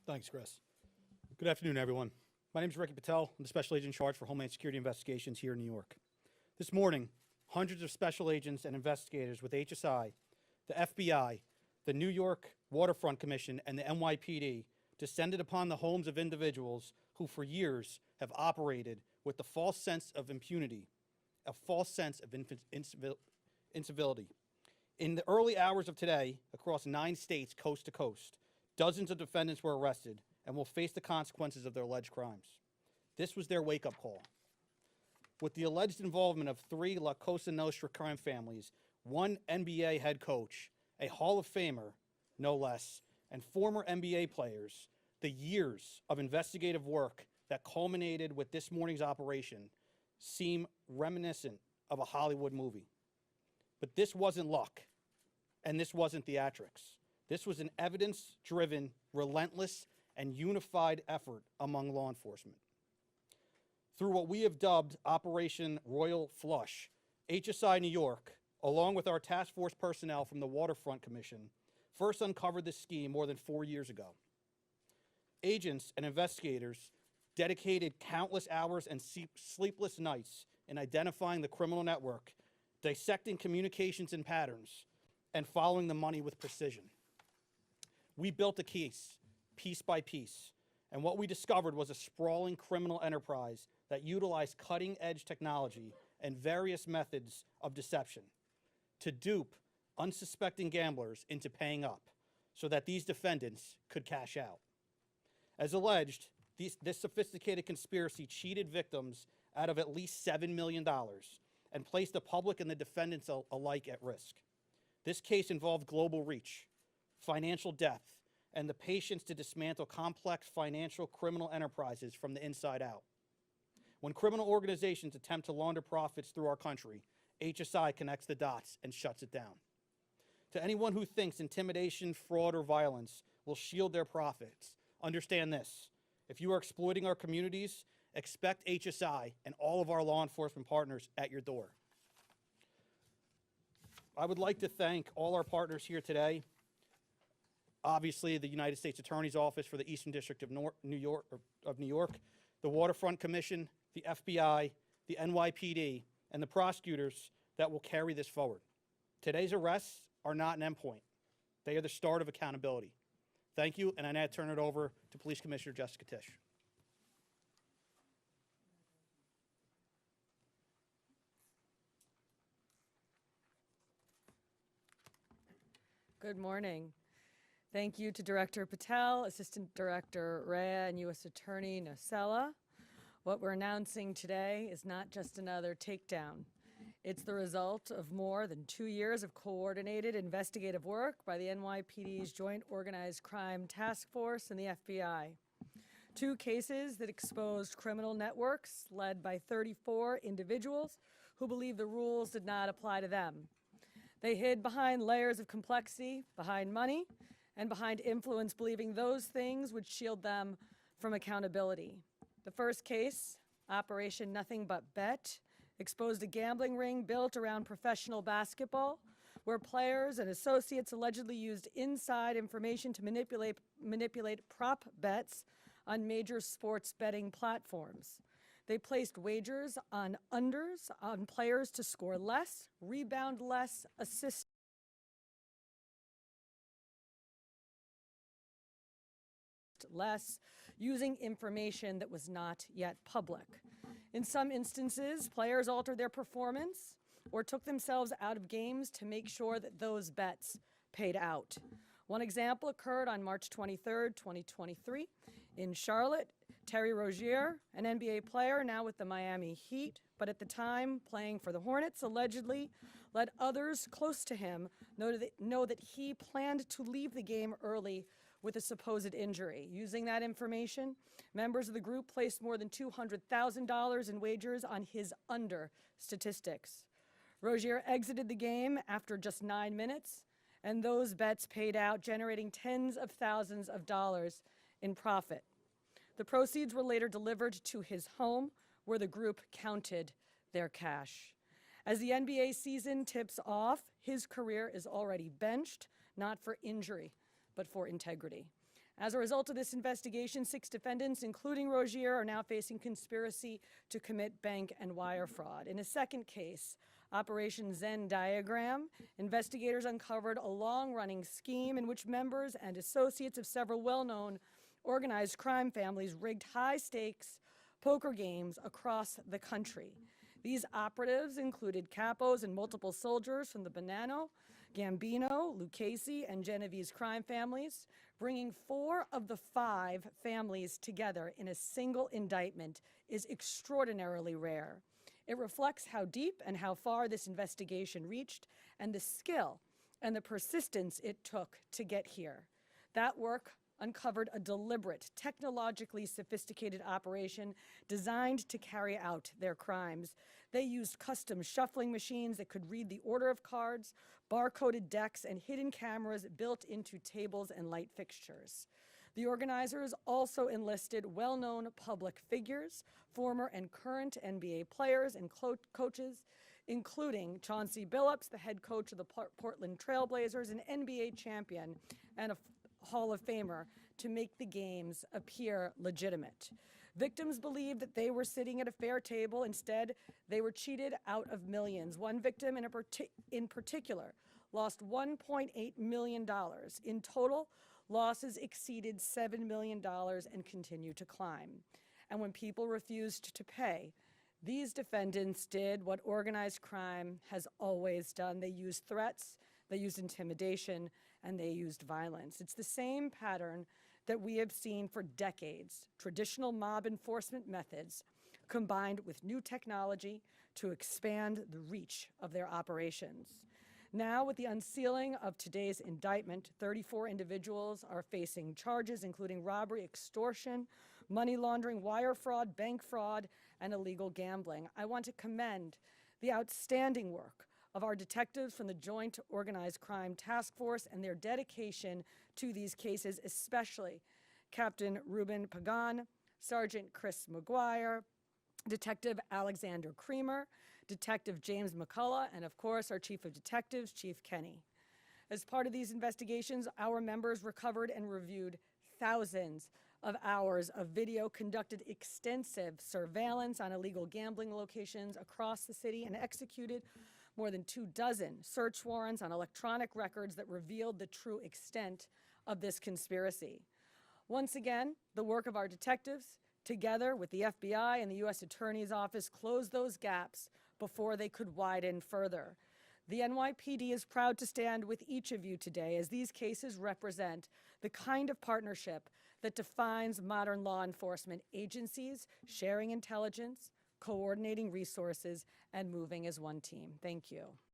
Thanks, Chris. Good afternoon, everyone. My name is Ricky Patel. I'm the Special Agent in charge for Homeland Security Investigations here in New York. This morning, hundreds of special agents and investigators with HSI, the FBI, the New York Waterfront Commission, and the NYPD descended upon the homes of individuals who for years have operated with the false sense of impunity, a false sense of incivility. In the early hours of today, across 9 states, coast to coast, dozens of defendants were arrested and will face the consequences of their alleged crimes. This was their wake-up call. With the alleged involvement of 3 Cosa Nostra crime families, 1 NBA head coach, a Hall of Famer, no less, and former NBA players, the years of investigative work that culminated with this morning's operation seem reminiscent of a Hollywood movie. But this wasn't luck, and this wasn't theatrics. This was an evidence-driven, relentless, and unified effort among law enforcement. Through what we have dubbed Operation Royal Flush, HSI New York, along with our task force personnel from the Waterfront Commission, first uncovered this scheme more than 4 years ago. Agents and investigators dedicated countless hours and sleepless nights in identifying the criminal network, dissecting communications and patterns, and following the money with precision. We built a case, piece by piece, and what we discovered was a sprawling criminal enterprise that utilized cutting-edge technology and various methods of deception to dupe unsuspecting gamblers into paying up so that these defendants could cash out. As alleged, this sophisticated conspiracy cheated victims out of at least $7 million and placed the public and the defendants alike at risk. This case involved global reach, financial depth, and the patience to dismantle complex financial criminal enterprises from the inside out. When criminal organizations attempt to launder profits through our country, HSI connects the dots and shuts it down. To anyone who thinks intimidation, fraud, or violence will shield their profits, understand this. If you are exploiting our communities, expect HSI and all of our law enforcement partners at your door. I would like to thank all our partners here today. Obviously, the United States Attorney's Office for the Eastern District of New York, the Waterfront Commission, the FBI, the NYPD, and the prosecutors that will carry this forward. Today's arrests are not an endpoint. They are the start of accountability. Thank you, and I now turn it over to Police Commissioner Jessica Tisch. Good morning. Thank you to Director Patel, Assistant Director Rea, and U.S. Attorney Nocella. What we're announcing today is not just another takedown. It's the result of more than 2 years of coordinated investigative work by the NYPD's Joint Organized Crime Task Force and the FBI. 2 cases that exposed criminal networks led by 34 individuals who believed the rules did not apply to them. They hid behind layers of complexity, behind money, and behind influence, believing those things would shield them from accountability. The first case, Operation Nothing But Bet, exposed a gambling ring built around professional basketball, where players and associates allegedly used inside information to manipulate prop bets on major sports betting platforms. They placed wagers on unders on players to score less, rebound less, assist less, using information that was not yet public. In some instances, players altered their performance or took themselves out of games to make sure that those bets paid out. One example occurred on March 23rd, 2023 in Charlotte. Terry Rozier, an NBA player now with the Miami Heat, but at the time playing for the Hornets, allegedly let others close to him know that he planned to leave the game early with a supposed injury. Using that information, members of the group placed more than $200,000 in wagers on his under statistics. Rozier exited the game after just 9 minutes, and those bets paid out, generating tens of thousands of dollars in profit. The proceeds were later delivered to his home, where the group counted their cash. As the NBA season tips off, his career is already benched, not for injury, but for integrity. As a result of this investigation, 6 defendants, including Rozier, are now facing conspiracy to commit bank and wire fraud. In a second case, Operation Zen Diagram, investigators uncovered a long-running scheme in which members and associates of several well-known organized crime families rigged high-stakes poker games across the country. These operatives included capos and multiple soldiers from the Bonanno, Gambino, Lucchese, and Genovese crime families. Bringing 4 of the 5 families together in a single indictment is extraordinarily rare. It reflects how deep and how far this investigation reached, and the skill and the persistence it took to get here. That work uncovered a deliberate, technologically sophisticated operation designed to carry out their crimes. They used custom shuffling machines that could read the order of cards, barcoded decks, and hidden cameras built into tables and light fixtures. The organizers also enlisted well-known public figures, former and current NBA players and coaches, including Chauncey Billups, the head coach of the Portland Trail Blazers, an NBA champion and a Hall of Famer, to make the games appear legitimate. Victims believed that they were sitting at a fair table. Instead, they were cheated out of millions. One victim in particular lost $1.8 million. In total, losses exceeded $7 million and continue to climb. And when people refused to pay, these defendants did what organized crime has always done. They used threats, they used intimidation, and they used violence. It's the same pattern that we have seen for decades: traditional mob enforcement methods combined with new technology to expand the reach of their operations. Now, with the unsealing of today's indictment, 34 individuals are facing charges including robbery, extortion, money laundering, wire fraud, bank fraud, and illegal gambling. I want to commend the outstanding work of our detectives from the Joint Organized Crime Task Force and their dedication to these cases, especially Captain Ruben Pagan, Sergeant Chris McGuire, Detective Alexander Creamer, Detective James McCullough, and of course our Chief of Detectives, Chief Kenny. As part of these investigations, our members recovered and reviewed thousands of hours of video, conducted extensive surveillance on illegal gambling locations across the city, and executed more than 24 search warrants on electronic records that revealed the true extent of this conspiracy. Once again, the work of our detectives, together with the FBI and the U.S. Attorney's Office, closed those gaps before they could widen further. The NYPD is proud to stand with each of you today, as these cases represent the kind of partnership that defines modern law enforcement agencies, sharing intelligence, coordinating resources, and moving as one team. Thank you.